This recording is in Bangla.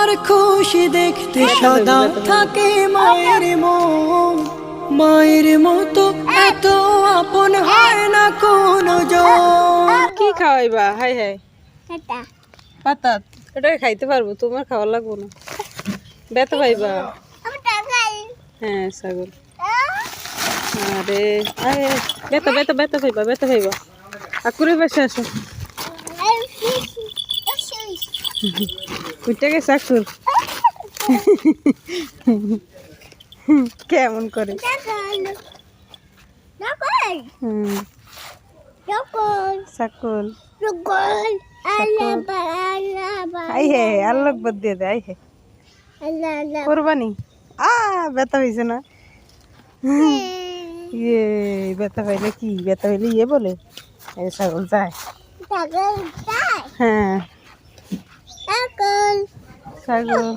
তোমার খুশি দেখতে সদা থাকে মায়ের মন, মায়ের মতো এত আপন হয় না কোনো জন। কি খাওয়াইবা? হাই হাই পাতা, এটা খাইতে পারবো, তোমার খাওয়া লাগবো না। ব্যথা পাইবা? হ্যাঁ ছাগল। আরে আরে ব্যথা ব্যথা ব্যথা পাইবা, ব্যথা পাইবা। আকুরে পাশে আসো, উঠে গেছে আকুর। কেমন করে সাকুল আই হে আল্লাহ বদ দিয়ে দে। আই হে কোরবানি। ব্যথা হয়েছে না? ইয়ে ব্যথা পাইলে কি, ব্যথা পাইলে ইয়ে বলে ছাগল যায়। হ্যাঁ ছাগল